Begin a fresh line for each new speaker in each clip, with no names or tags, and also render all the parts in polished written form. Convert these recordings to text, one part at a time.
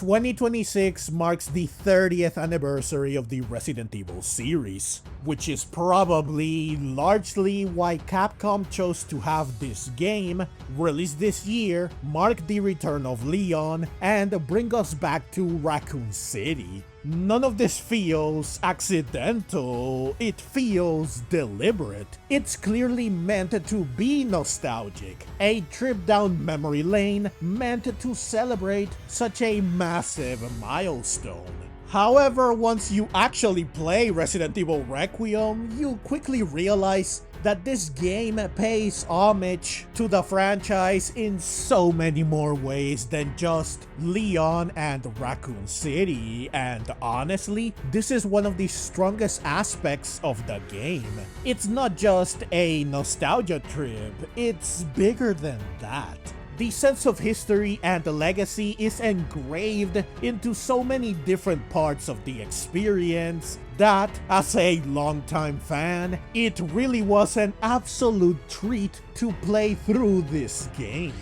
2026 marks the 30th anniversary of the Resident Evil series, which is probably largely why Capcom chose to have this game, released this year, mark the return of Leon, and bring us back to Raccoon City. None of this feels accidental, it feels deliberate. It's clearly meant to be nostalgic, a trip down memory lane meant to celebrate such a massive milestone. However, once you actually play Resident Evil Requiem, you quickly realize that this game pays homage to the franchise in so many more ways than just Leon and Raccoon City, and honestly, this is one of the strongest aspects of the game. It's not just a nostalgia trip, it's bigger than that. The sense of history and legacy is engraved into so many different parts of the experience that, as a longtime fan, it really was an absolute treat to play through this game.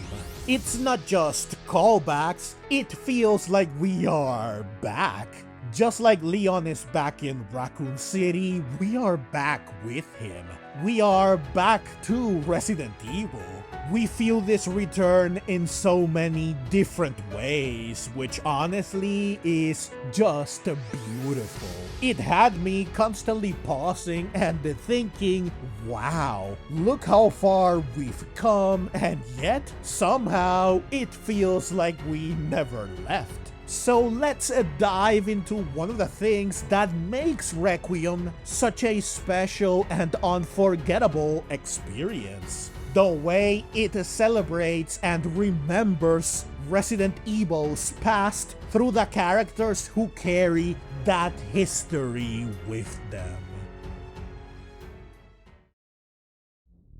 It's not just callbacks, it feels like we are back. Just like Leon is back in Raccoon City, we are back with him. We are back to Resident Evil. We feel this return in so many different ways, which honestly is just beautiful. It had me constantly pausing and thinking, wow, look how far we've come, and yet somehow it feels like we never left. So let's dive into one of the things that makes Requiem such a special and unforgettable experience. The way it celebrates and remembers Resident Evil's past through the characters who carry that history with them.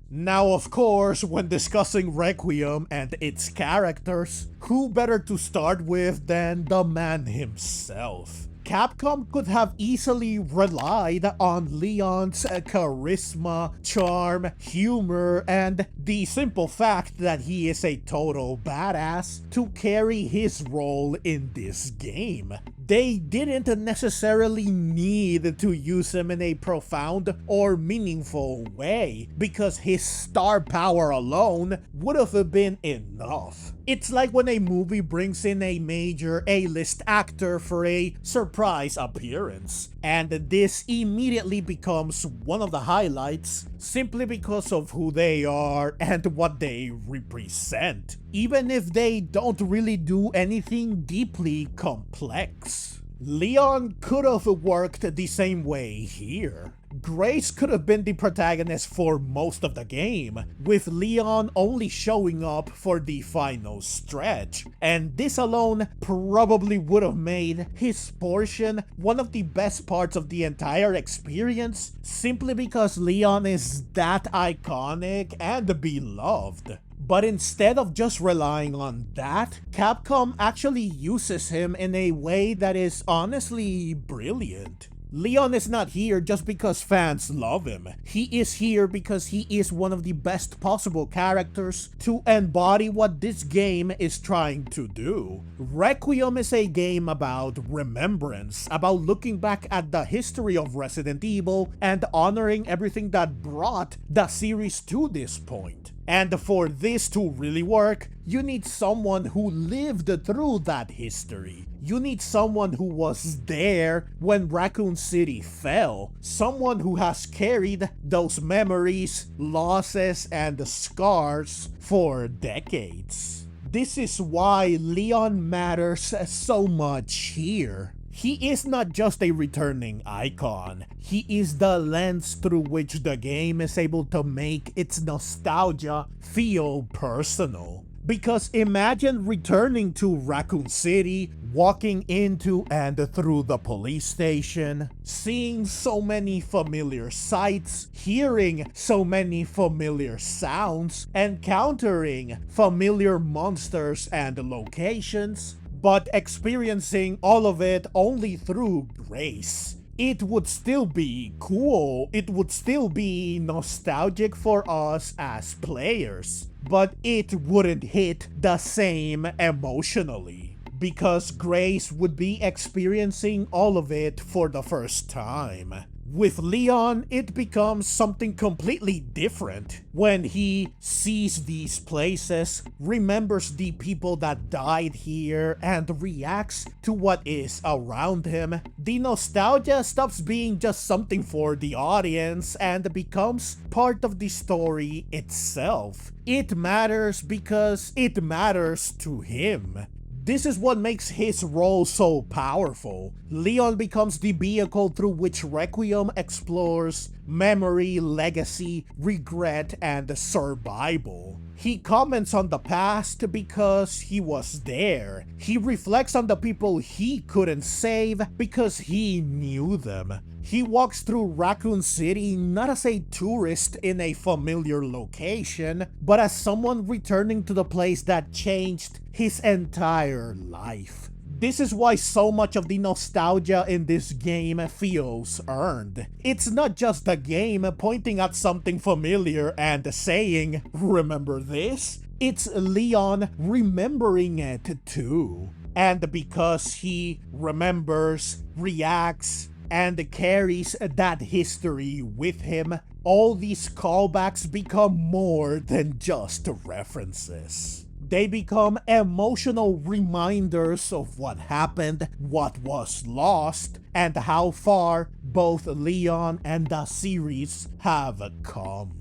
Now, of course, when discussing Requiem and its characters, who better to start with than the man himself? Capcom could have easily relied on Leon's charisma, charm, humor, and the simple fact that he is a total badass to carry his role in this game. They didn't necessarily need to use him in a profound or meaningful way, because his star power alone would have been enough. It's like when a movie brings in a major A-list actor for a surprise appearance, and this immediately becomes one of the highlights simply because of who they are and what they represent, even if they don't really do anything deeply complex. Leon could have worked the same way here. Grace could have been the protagonist for most of the game, with Leon only showing up for the final stretch, and this alone probably would have made his portion one of the best parts of the entire experience, simply because Leon is that iconic and beloved. But instead of just relying on that, Capcom actually uses him in a way that is honestly brilliant. Leon is not here just because fans love him. He is here because he is one of the best possible characters to embody what this game is trying to do. Requiem is a game about remembrance, about looking back at the history of Resident Evil and honoring everything that brought the series to this point. And for this to really work, you need someone who lived through that history. You need someone who was there when Raccoon City fell. Someone who has carried those memories, losses, and scars for decades. This is why Leon matters so much here. He is not just a returning icon, he is the lens through which the game is able to make its nostalgia feel personal. Because imagine returning to Raccoon City, walking into and through the police station, seeing so many familiar sights, hearing so many familiar sounds, encountering familiar monsters and locations, but experiencing all of it only through Grace. It would still be cool, it would still be nostalgic for us as players, but it wouldn't hit the same emotionally. because Grace would be experiencing all of it for the first time. With Leon, it becomes something completely different when he sees these places, remembers the people that died here, and reacts to what is around him. The nostalgia stops being just something for the audience and becomes part of the story itself. It matters because it matters to him. This is what makes his role so powerful. Leon becomes the vehicle through which Requiem explores memory, legacy, regret, and survival. He comments on the past because he was there. He reflects on the people he couldn't save because he knew them. He walks through Raccoon City not as a tourist in a familiar location, but as someone returning to the place that changed his entire life. This is why so much of the nostalgia in this game feels earned. It's not just the game pointing at something familiar and saying, "Remember this?" It's Leon remembering it too. And because he remembers, reacts, and carries that history with him, all these callbacks become more than just references. They become emotional reminders of what happened, what was lost, and how far both Leon and the series have come.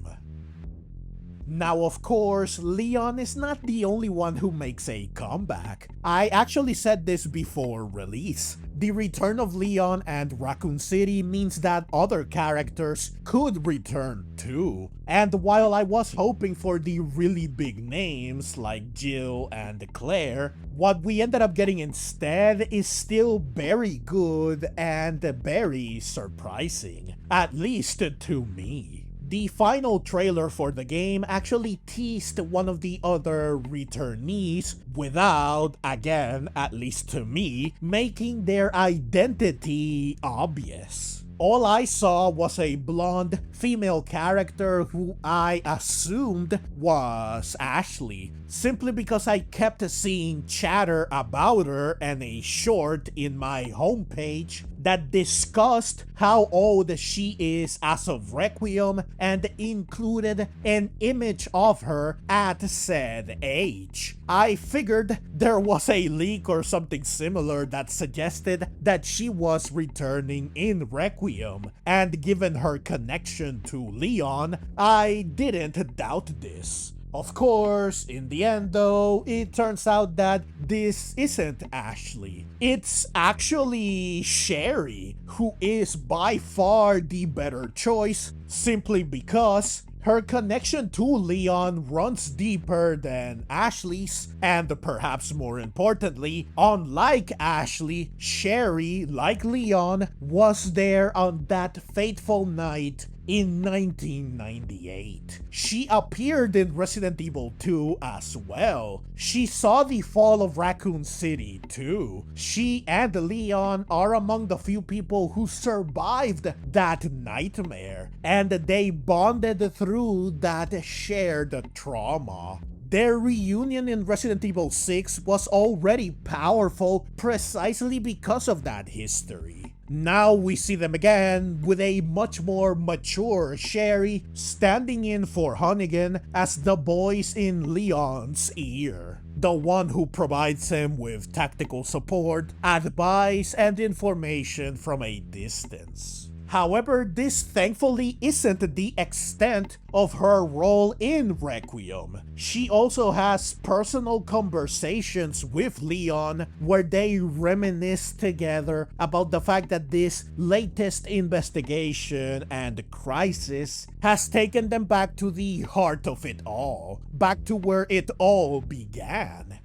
Now, of course, Leon is not the only one who makes a comeback. I actually said this before release. The return of Leon and Raccoon City means that other characters could return too. And while I was hoping for the really big names like Jill and Claire, what we ended up getting instead is still very good and very surprising, at least to me. The final trailer for the game actually teased one of the other returnees without, again, at least to me, making their identity obvious. All I saw was a blonde female character who I assumed was Ashley, simply because I kept seeing chatter about her and a short in my homepage that discussed how old she is as of Requiem and included an image of her at said age. I figured there was a leak or something similar that suggested that she was returning in Requiem, and given her connection to Leon, I didn't doubt this. Of course, in the end though, it turns out that this isn't Ashley. It's actually Sherry, who is by far the better choice, simply because her connection to Leon runs deeper than Ashley's, and perhaps more importantly, unlike Ashley, Sherry, like Leon, was there on that fateful night in 1998. She appeared in Resident Evil 2 as well. She saw the fall of Raccoon City too. She and Leon are among the few people who survived that nightmare, and they bonded through that shared trauma. Their reunion in Resident Evil 6 was already powerful precisely because of that history. Now we see them again with a much more mature Sherry standing in for Hunnigan as the voice in Leon's ear. The one who provides him with tactical support, advice, and information from a distance. However, this thankfully isn't the extent of her role in Requiem. She also has personal conversations with Leon where they reminisce together about the fact that this latest investigation and crisis has taken them back to the heart of it all, back to where it all began.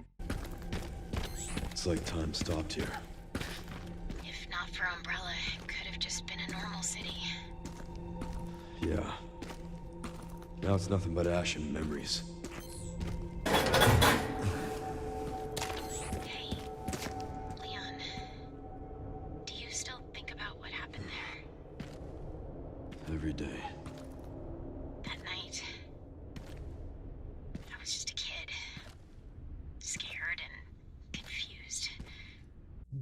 It's like time stopped here.
If not for Umbrella, it could have just been a normal city.
Yeah. Now it's nothing but ash and memories.
Hey, Leon. Do you still think about what happened there?
Every day.
That night? I was just a kid. Scared and confused.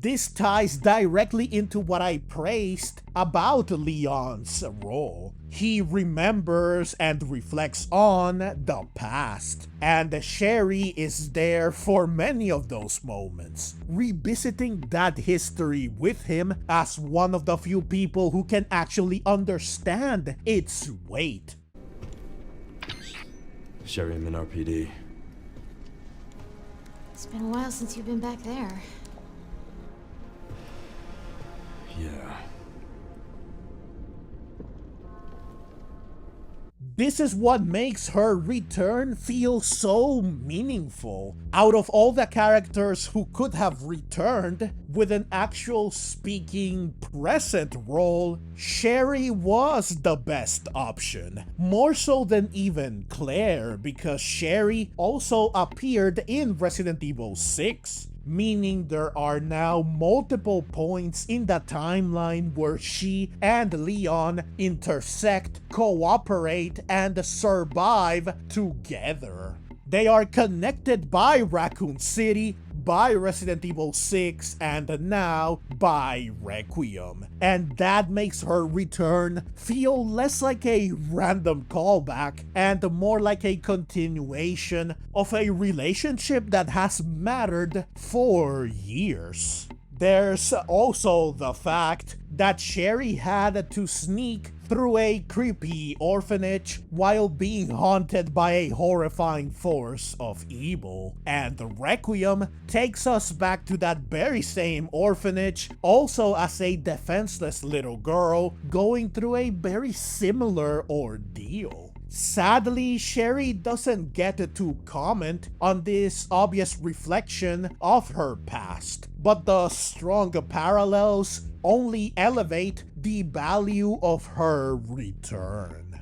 This ties directly into what I praised about Leon's role. He remembers and reflects on the past, and Sherry is there for many of those moments, revisiting that history with him as one of the few people who can actually understand its weight.
Sherry, I'm in RPD.
It's been a while since you've been back there.
Yeah.
This is what makes her return feel so meaningful. Out of all the characters who could have returned with an actual speaking present role, Sherry was the best option. More so than even Claire, because Sherry also appeared in Resident Evil 6. Meaning there are now multiple points in the timeline where she and Leon intersect, cooperate, and survive together. They are connected by Raccoon City, by Resident Evil 6, and now by Requiem. And that makes her return feel less like a random callback and more like a continuation of a relationship that has mattered for years. There's also the fact that Sherry had to sneak through a creepy orphanage while being haunted by a horrifying force of evil. And Requiem takes us back to that very same orphanage, also as a defenseless little girl going through a very similar ordeal. Sadly, Sherry doesn't get to comment on this obvious reflection of her past, but the strong parallels only elevate the value of her return.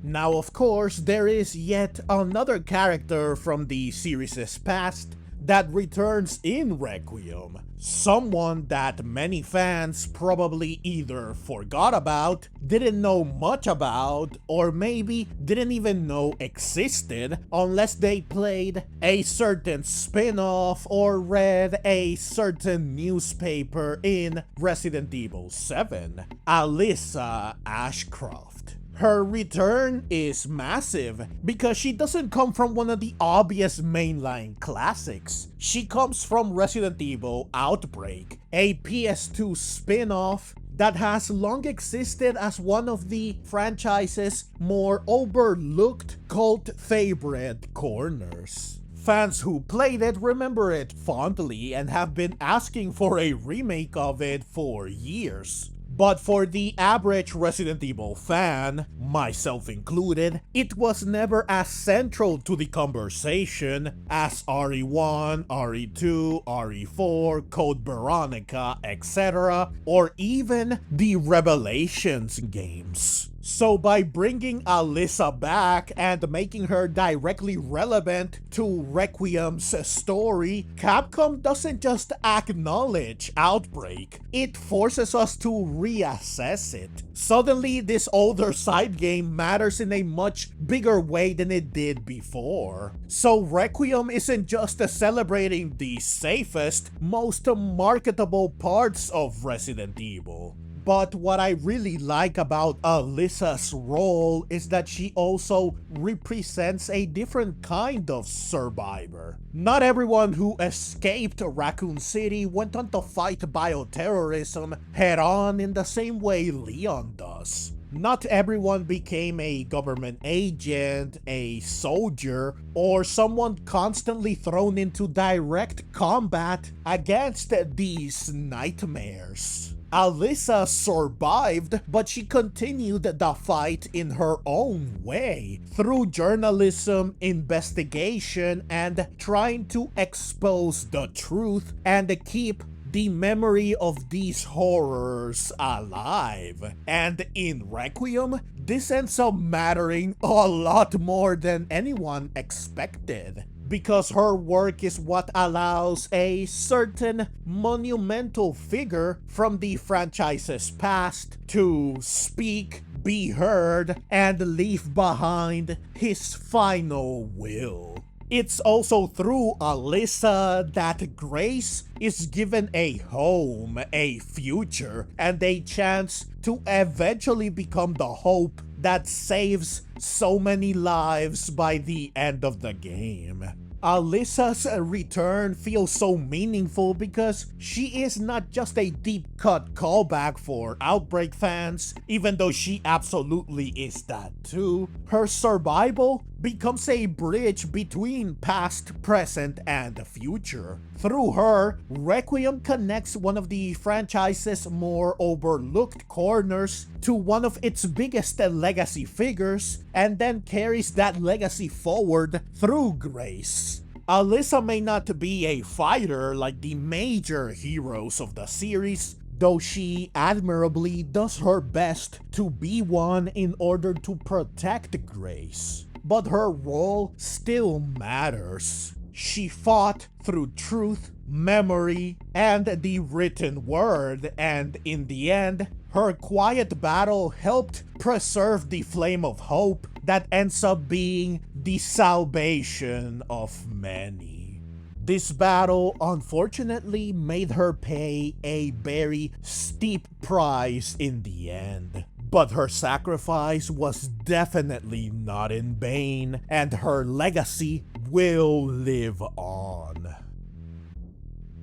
Now, of course, there is yet another character from the series' past that returns in Requiem. Someone that many fans probably either forgot about, didn't know much about, or maybe didn't even know existed unless they played a certain spin-off or read a certain newspaper in Resident Evil 7, Alyssa Ashcroft. Her return is massive because she doesn't come from one of the obvious mainline classics. She comes from Resident Evil Outbreak, a PS2 spin-off that has long existed as one of the franchise's more overlooked cult favorite corners. Fans who played it remember it fondly and have been asking for a remake of it for years. But for the average Resident Evil fan, myself included, it was never as central to the conversation as RE1, RE2, RE4, Code Veronica, etc., or even the Revelations games. So by bringing Alyssa back and making her directly relevant to Requiem's story, Capcom doesn't just acknowledge Outbreak, it forces us to reassess it. Suddenly, this older side game matters in a much bigger way than it did before. So Requiem isn't just celebrating the safest, most marketable parts of Resident Evil. But what I really like about Alyssa's role is that she also represents a different kind of survivor. Not everyone who escaped Raccoon City went on to fight bioterrorism head-on in the same way Leon does. Not everyone became a government agent, a soldier, or someone constantly thrown into direct combat against these nightmares. Alyssa survived, but she continued the fight in her own way, through journalism, investigation, and trying to expose the truth and keep the memory of these horrors alive. And in Requiem, this ends up mattering a lot more than anyone expected, because her work is what allows a certain monumental figure from the franchise's past to speak, be heard, and leave behind his final will. It's also through Alyssa that Grace is given a home, a future, and a chance to eventually become the hope that saves so many lives by the end of the game. Alyssa's return feels so meaningful because she is not just a deep-cut callback for Outbreak fans, even though she absolutely is that too. Her survival becomes a bridge between past, present, and future. Through her, Requiem connects one of the franchise's more overlooked corners to one of its biggest legacy figures, and then carries that legacy forward through Grace. Alyssa may not be a fighter like the major heroes of the series, though she admirably does her best to be one in order to protect Grace. But her role still matters. She fought through truth, memory, and the written word, and in the end, her quiet battle helped preserve the flame of hope that ends up being the salvation of many. This battle unfortunately made her pay a very steep price in the end. But her sacrifice was definitely not in vain, and her legacy will live on.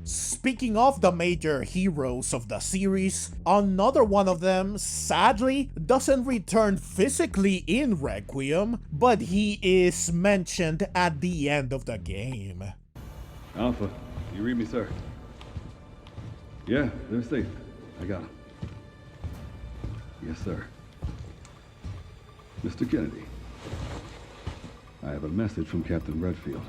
Speaking of the major heroes of the series, another one of them sadly doesn't return physically in Requiem, but he is mentioned at the end of the game.
Alpha, you read me, sir? Yeah, they're safe. I got them. Yes, sir. Mr. Kennedy, I have a message from Captain Redfield.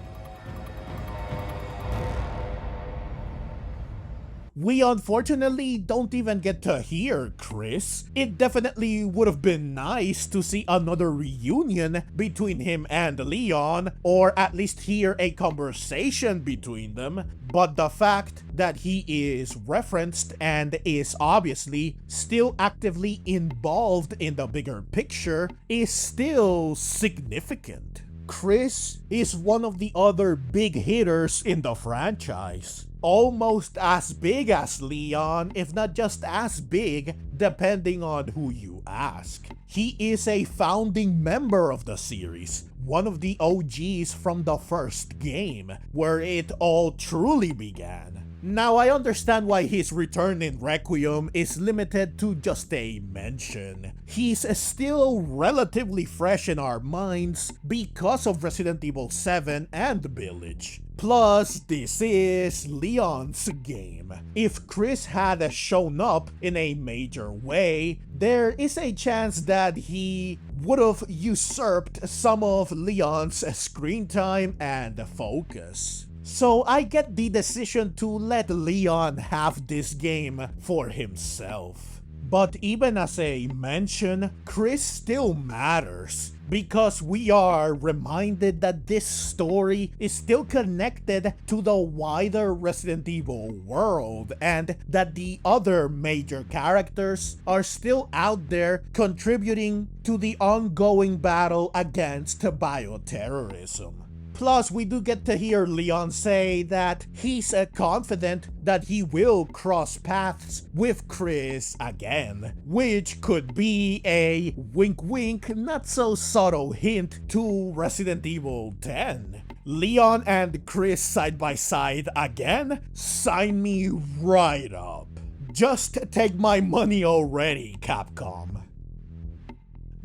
We unfortunately don't even get to hear Chris. It definitely would have been nice to see another reunion between him and Leon, or at least hear a conversation between them, but the fact that he is referenced and is obviously still actively involved in the bigger picture is still significant. Chris is one of the other big hitters in the franchise. Almost as big as Leon, if not just as big, depending on who you ask. He is a founding member of the series, one of the OGs from the first game, where it all truly began. Now, I understand why his return in Requiem is limited to just a mention. He's still relatively fresh in our minds because of Resident Evil 7 and Village. Plus, this is Leon's game. If Chris had shown up in a major way, there is a chance that he would have usurped some of Leon's screen time and focus. So I get the decision to let Leon have this game for himself. But even as a mention, Chris still matters, because we are reminded that this story is still connected to the wider Resident Evil world, and that the other major characters are still out there contributing to the ongoing battle against bioterrorism. Plus, we do get to hear Leon say that he's confident that he will cross paths with Chris again, which could be a wink-wink, not-so-subtle hint to Resident Evil 10. Leon and Chris side by side again? Sign me right up. Just take my money already, Capcom.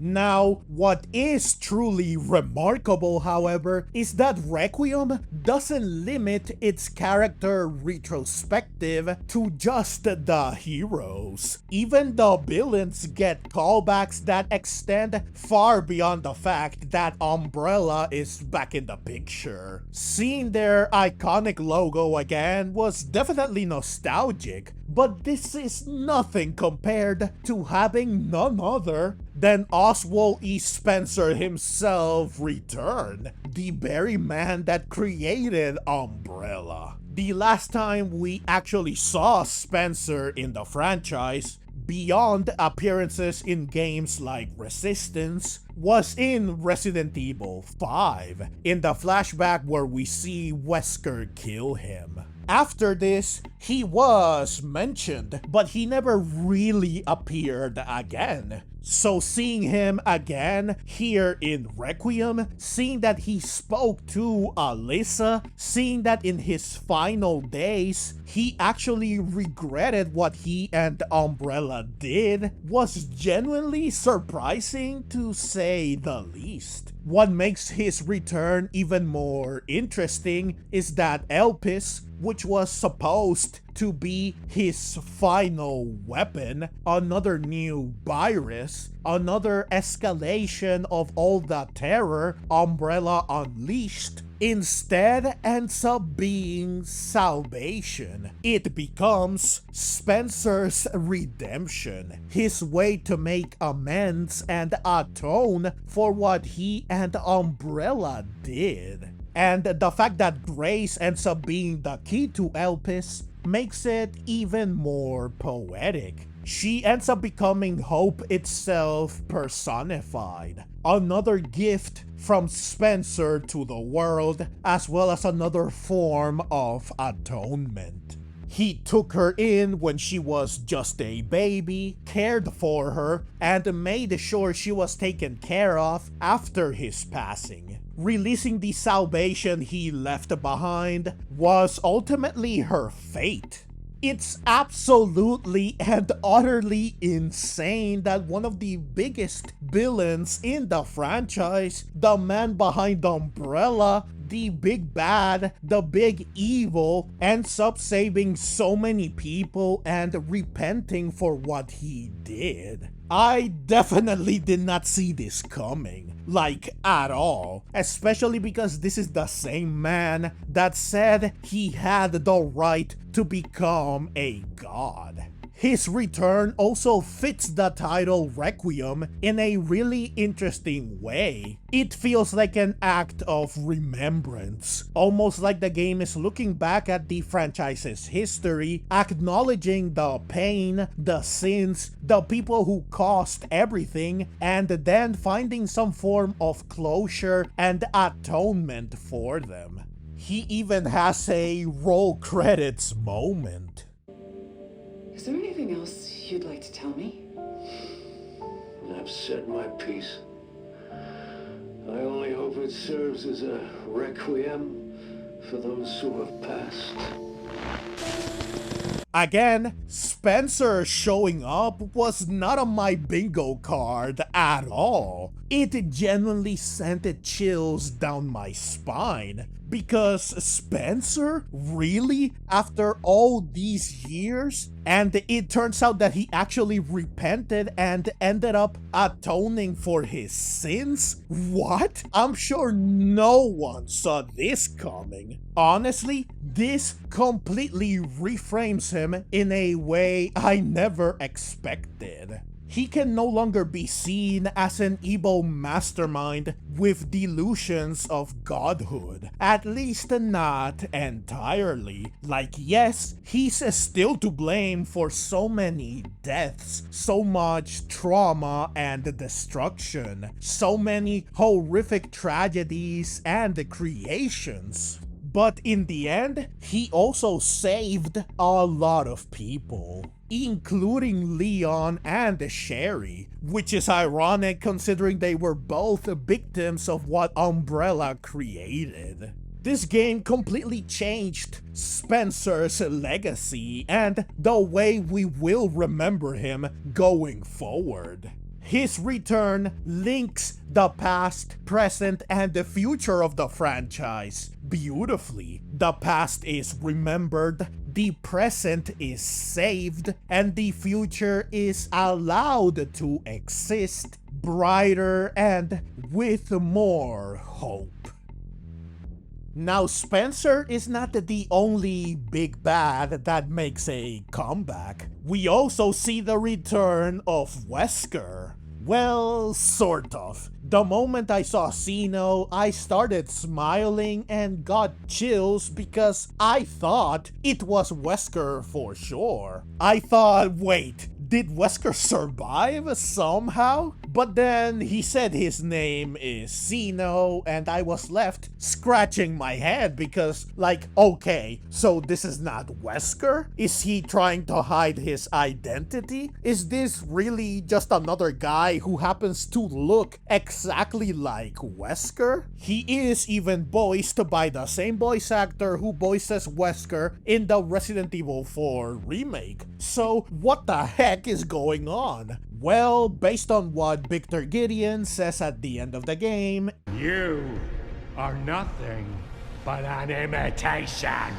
Now, what is truly remarkable, however, is that Requiem doesn't limit its character retrospective to just the heroes. Even the villains get callbacks that extend far beyond the fact that Umbrella is back in the picture. Seeing their iconic logo again was definitely nostalgic, but this is nothing compared to having none other than Ozwell E. Spencer himself return, the very man that created Umbrella. The last time we actually saw Spencer in the franchise, beyond appearances in games like Resistance, was in Resident Evil 5, in the flashback where we see Wesker kill him. After this, he was mentioned, but he never really appeared again. So seeing him again here in Requiem, seeing that he spoke to Alyssa, seeing that in his final days, he actually regretted what he and Umbrella did, was genuinely surprising to say the least. What makes his return even more interesting is that Elpis, which was supposed to be his final weapon, another new virus, another escalation of all the terror Umbrella unleashed, instead ends up being salvation. It becomes Spencer's redemption, his way to make amends and atone for what he and Umbrella did. And the fact that Grace ends up being the key to Elpis makes it even more poetic. She ends up becoming hope itself personified. Another gift from Spencer to the world, as well as another form of atonement. He took her in when she was just a baby, cared for her, and made sure she was taken care of after his passing. Releasing the salvation he left behind was ultimately her fate. It's absolutely and utterly insane that one of the biggest villains in the franchise, the man behind Umbrella, the big bad, the big evil, ends up saving so many people and repenting for what he did. I definitely did not see this coming, like at all, especially because this is the same man that said he had the right to become a god. His return also fits the title Requiem in a really interesting way. It feels like an act of remembrance, almost like the game is looking back at the franchise's history, acknowledging the pain, the sins, the people who caused everything, and then finding some form of closure and atonement for them. He even has a roll credits moment.
Is there anything else you'd like to tell me?
I've said my piece. I only hope it serves as a requiem for those who have passed.
Again, Spencer showing up was not on my bingo card at all. It genuinely sent chills down my spine. Because Spencer? Really? After all these years? And it turns out that he actually repented and ended up atoning for his sins? What? I'm sure no one saw this coming. Honestly, this completely reframes him in a way I never expected. He can no longer be seen as an evil mastermind with delusions of godhood, at least not entirely. Like, yes, he's still to blame for so many deaths, so much trauma and destruction, so many horrific tragedies and creations. But in the end, he also saved a lot of people, including Leon and Sherry, which is ironic considering they were both victims of what Umbrella created. This game completely changed Spencer's legacy and the way we will remember him going forward. His return links the past, present, and the future of the franchise beautifully. The past is remembered, the present is saved, and the future is allowed to exist brighter and with more hope. Now, Spencer is not the only big bad that makes a comeback. We also see the return of Wesker. Well, sort of. The moment I saw Zeno, I started smiling and got chills because I thought it was Wesker for sure. I thought, wait, did Wesker survive somehow? But then he said his name is Zeno, and I was left scratching my head because, like, okay, so this is not Wesker? Is he trying to hide his identity? Is this really just another guy who happens to look exactly like Wesker? He is even voiced by the same voice actor who voices Wesker in the Resident Evil 4 remake. So what the heck is going on? Well, based on what Victor Gideon says at the end of the game,
you are nothing but an imitation.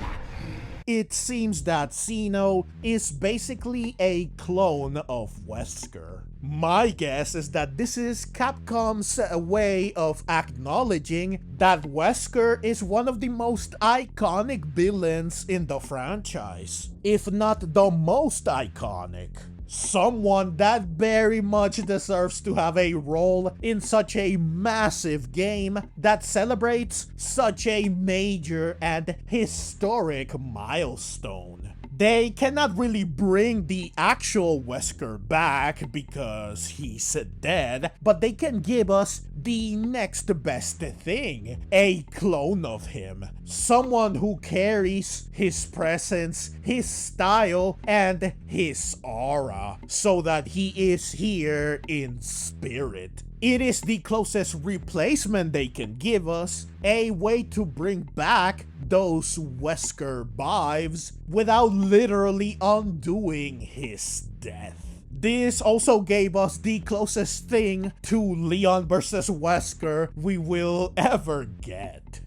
It seems that Zeno is basically a clone of Wesker. My guess is that this is Capcom's way of acknowledging that Wesker is one of the most iconic villains in the franchise, if not the most iconic. Someone that very much deserves to have a role in such a massive game that celebrates such a major and historic milestone. They cannot really bring the actual Wesker back because he's dead, but they can give us the next best thing, a clone of him. Someone who carries his presence, his style, and his aura, so that he is here in spirit. It is the closest replacement they can give us, a way to bring back those Wesker vibes without literally undoing his death. This also gave us the closest thing to Leon versus Wesker we will ever get.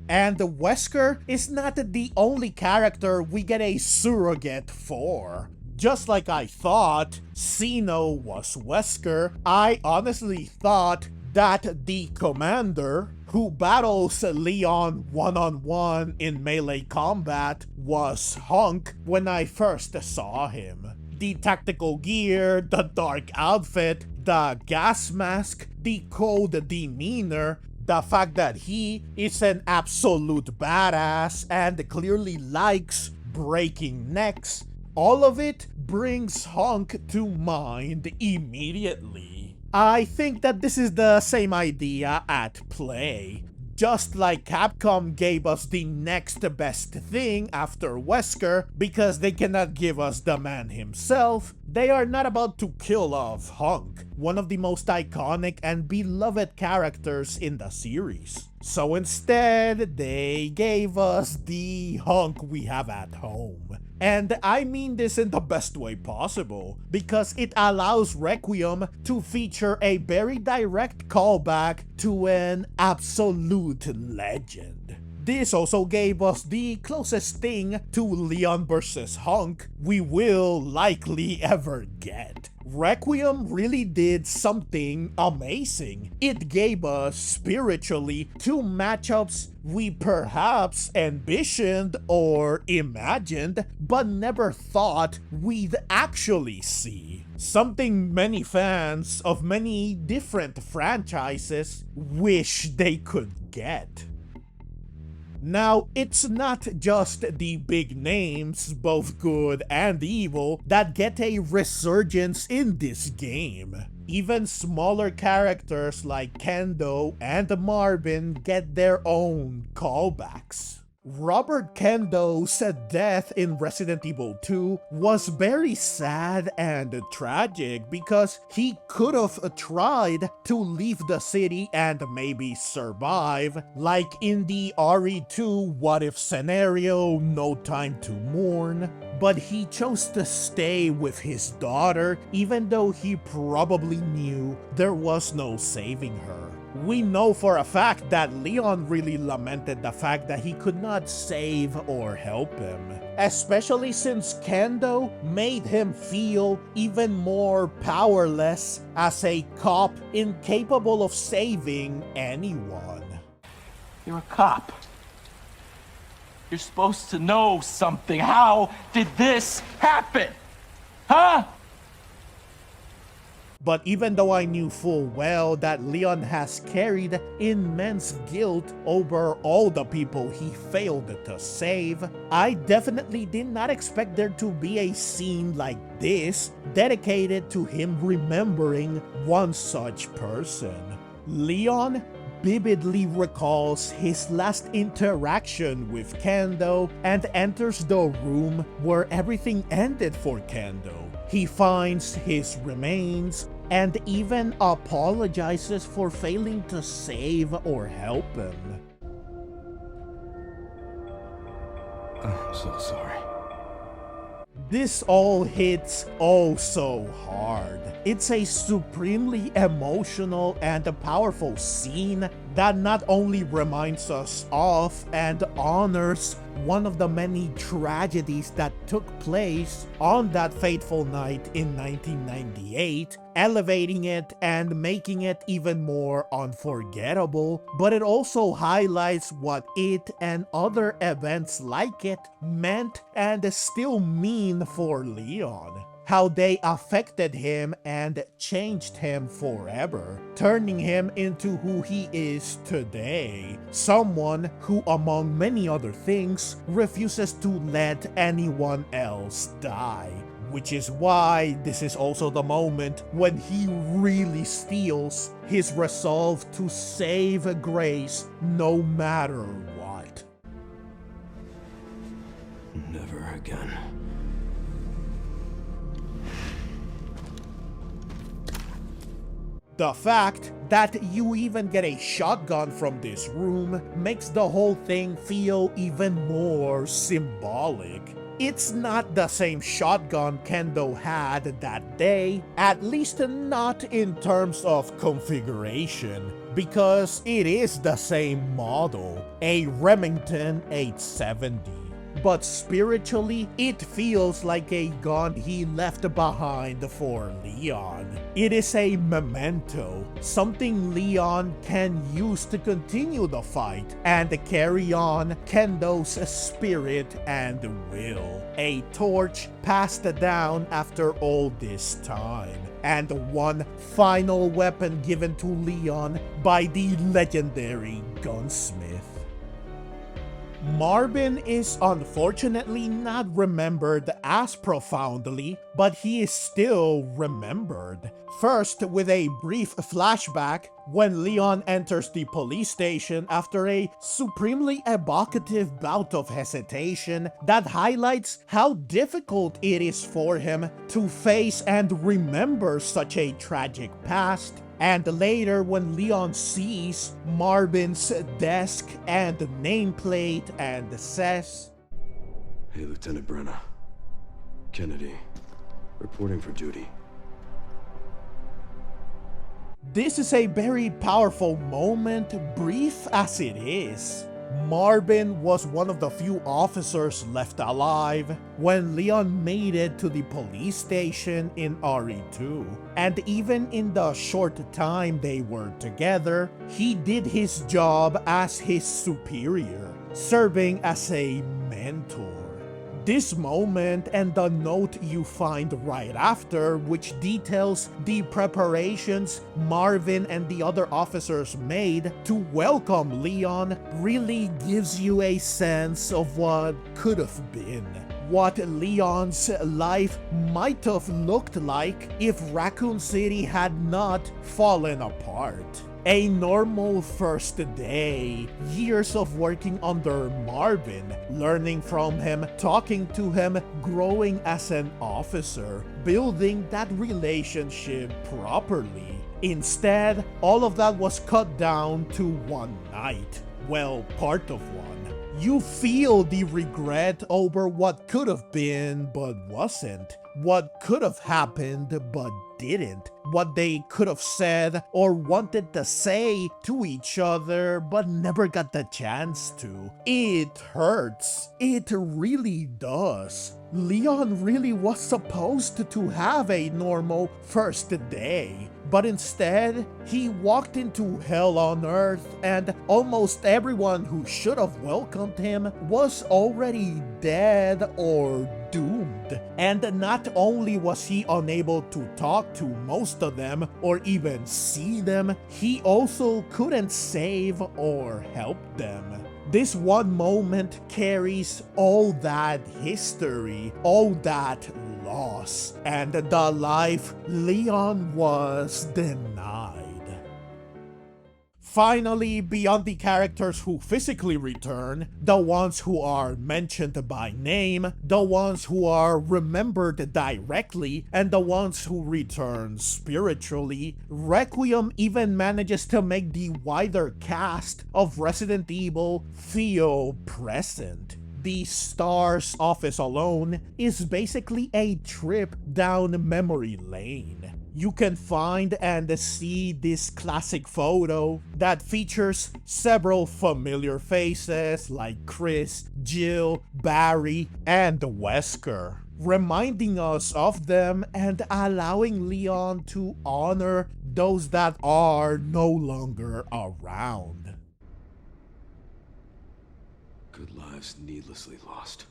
And Wesker is not the only character we get a surrogate for. Just like I thought Zeno was Wesker, I honestly thought that the commander who battles Leon one-on-one in melee combat was HUNK when I first saw him. The tactical gear, the dark outfit, the gas mask, the cold demeanor, the fact that he is an absolute badass and clearly likes breaking necks, all of it brings HUNK to mind immediately. I think that this is the same idea at play. Just like Capcom gave us the next best thing after Wesker because they cannot give us the man himself, they are not about to kill off HUNK, one of the most iconic and beloved characters in the series. So instead, they gave us the HUNK we have at home. And I mean this in the best way possible, because it allows Requiem to feature a very direct callback to an absolute legend. This also gave us the closest thing to Leon versus HUNK we will likely ever get. Requiem really did something amazing. It gave us, spiritually, two matchups we perhaps envisioned or imagined, but never thought we'd actually see. Something many fans of many different franchises wish they could get. Now, it's not just the big names, both good and evil, that get a resurgence in this game. Even smaller characters like Kendo and Marvin get their own callbacks. Robert Kendo's death in Resident Evil 2 was very sad and tragic because he could have tried to leave the city and maybe survive, like in the RE2 what if scenario, No Time to Mourn. But he chose to stay with his daughter even though he probably knew there was no saving her. We know for a fact that Leon really lamented the fact that he could not save or help him, especially since Kendo made him feel even more powerless as a cop incapable of saving anyone.
You're a cop. You're supposed to know something. How did this happen? Huh?
But even though I knew full well that Leon has carried immense guilt over all the people he failed to save, I definitely did not expect there to be a scene like this dedicated to him remembering one such person. Leon vividly recalls his last interaction with Kendo and enters the room where everything ended for Kendo. He finds his remains and even apologizes for failing to save or help him.
I'm so sorry.
This all hits oh so hard. It's a supremely emotional and a powerful scene that not only reminds us of and honors one of the many tragedies that took place on that fateful night in 1998, elevating it and making it even more unforgettable, but it also highlights what it and other events like it meant and still mean for Leon. How they affected him and changed him forever, turning him into who he is today. Someone who, among many other things, refuses to let anyone else die. Which is why this is also the moment when he really steals his resolve to save Grace no matter what.
Never again.
The fact that you even get a shotgun from this room makes the whole thing feel even more symbolic. It's not the same shotgun Kendo had that day, at least not in terms of configuration, because it is the same model, a Remington 870. But spiritually, it feels like a gun he left behind for Leon. It is a memento, something Leon can use to continue the fight and carry on Kendo's spirit and will. A torch passed down after all this time, and one final weapon given to Leon by the legendary gunsmith. Marvin is unfortunately not remembered as profoundly, but he is still remembered. First, with a brief flashback when Leon enters the police station after a supremely evocative bout of hesitation that highlights how difficult it is for him to face and remember such a tragic past. And later, when Leon sees Marvin's desk and nameplate and says,
Hey, Lieutenant Branagh. Kennedy. Reporting for duty.
This is a very powerful moment, brief as it is. Marvin was one of the few officers left alive when Leon made it to the police station in RE2. And even in the short time they were together, he did his job as his superior, serving as a mentor. This moment and the note you find right after, which details the preparations Marvin and the other officers made to welcome Leon, really gives you a sense of what could have been. What Leon's life might have looked like if Raccoon City had not fallen apart. A normal first day, years of working under Marvin, learning from him, talking to him, growing as an officer, building that relationship properly. Instead, all of that was cut down to one night. Well, part of one. You feel the regret over what could have been but wasn't. What could have happened but didn't. What they could have said or wanted to say to each other but never got the chance to. It hurts. It really does. Leon really was supposed to have a normal first day. But instead, he walked into hell on earth and almost everyone who should have welcomed him was already dead or doomed. dead. And not only was he unable to talk to most of them or even see them, he also couldn't save or help them. This one moment carries all that history, all that loss, and the life Leon was denied. Finally, beyond the characters who physically return, the ones who are mentioned by name, the ones who are remembered directly, and the ones who return spiritually, Requiem even manages to make the wider cast of Resident Evil feel present. The S.T.A.R.S office alone is basically a trip down memory lane. You can find and see this classic photo that features several familiar faces like Chris, Jill, Barry, and Wesker, reminding us of them and allowing Leon to honor those that are no longer around.
Good lives needlessly lost.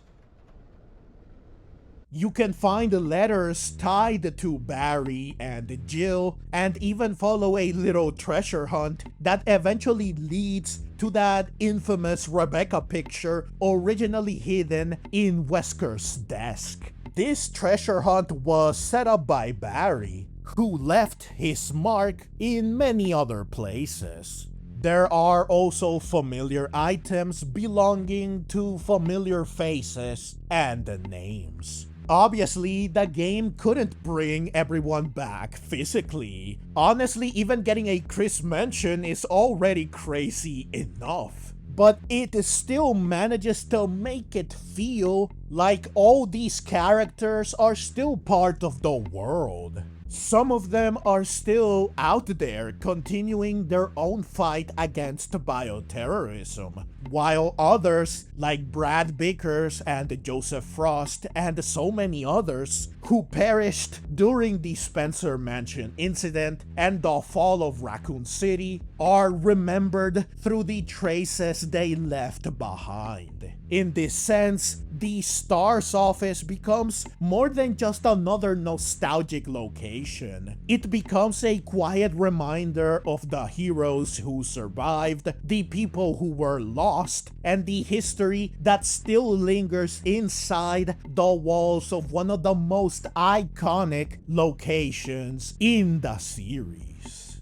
You can find letters tied to Barry and Jill, and even follow a little treasure hunt that eventually leads to that infamous Rebecca picture originally hidden in Wesker's desk. This treasure hunt was set up by Barry, who left his mark in many other places. There are also familiar items belonging to familiar faces and names. Obviously, the game couldn't bring everyone back physically. Honestly, even getting a Chris mention is already crazy enough. But it still manages to make it feel like all these characters are still part of the world. Some of them are still out there continuing their own fight against bioterrorism, while others, like Brad Vickers and Joseph Frost and so many others, who perished during the Spencer Mansion incident and the fall of Raccoon City, are remembered through the traces they left behind. In this sense, the S.T.A.R.S office becomes more than just another nostalgic location. It becomes a quiet reminder of the heroes who survived, the people who were lost, and the history that still lingers inside the walls of one of the most iconic locations in the series.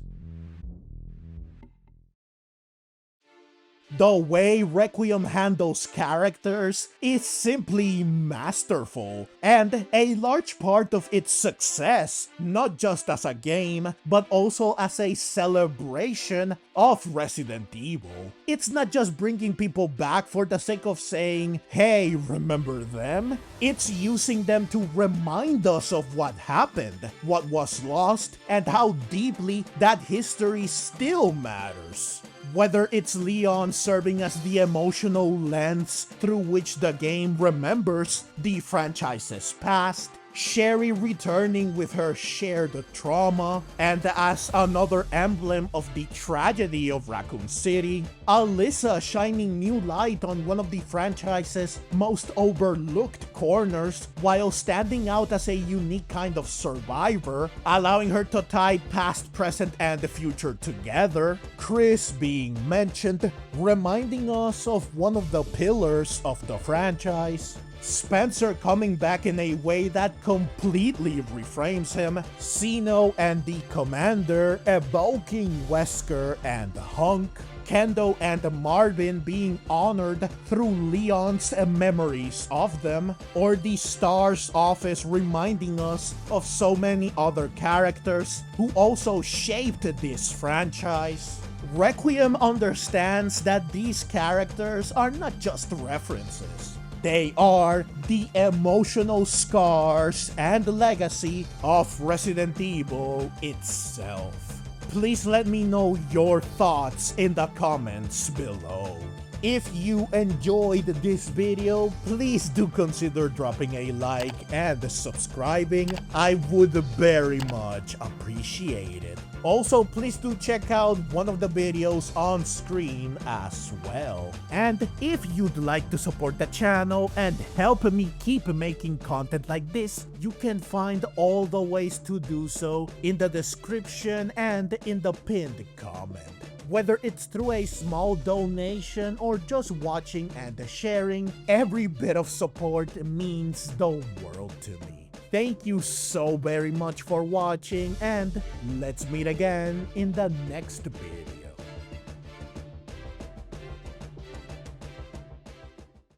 The way Requiem handles characters is simply masterful, and a large part of its success, not just as a game, but also as a celebration of Resident Evil. It's not just bringing people back for the sake of saying, hey, remember them? It's using them to remind us of what happened, what was lost, and how deeply that history still matters. Whether it's Leon serving as the emotional lens through which the game remembers the franchise's past, Sherry returning with her shared trauma, and as another emblem of the tragedy of Raccoon City, Alyssa shining new light on one of the franchise's most overlooked corners while standing out as a unique kind of survivor, allowing her to tie past, present, and the future together, Chris being mentioned, reminding us of one of the pillars of the franchise, Spencer coming back in a way that completely reframes him, Zeno and the Commander evoking Wesker and HUNK, Kendo and Marvin being honored through Leon's memories of them, or the S.T.A.R.S office reminding us of so many other characters who also shaped this franchise. Requiem understands that these characters are not just references. They are the emotional scars and legacy of Resident Evil itself. Please let me know your thoughts in the comments below. If you enjoyed this video, please do consider dropping a like and subscribing. I would very much appreciate it. Also, please do check out one of the videos on screen as well. And if you'd like to support the channel and help me keep making content like this, you can find all the ways to do so in the description and in the pinned comment. Whether it's through a small donation or just watching and sharing, every bit of support means the world to me. Thank you so very much for watching, and let's meet again in the next video.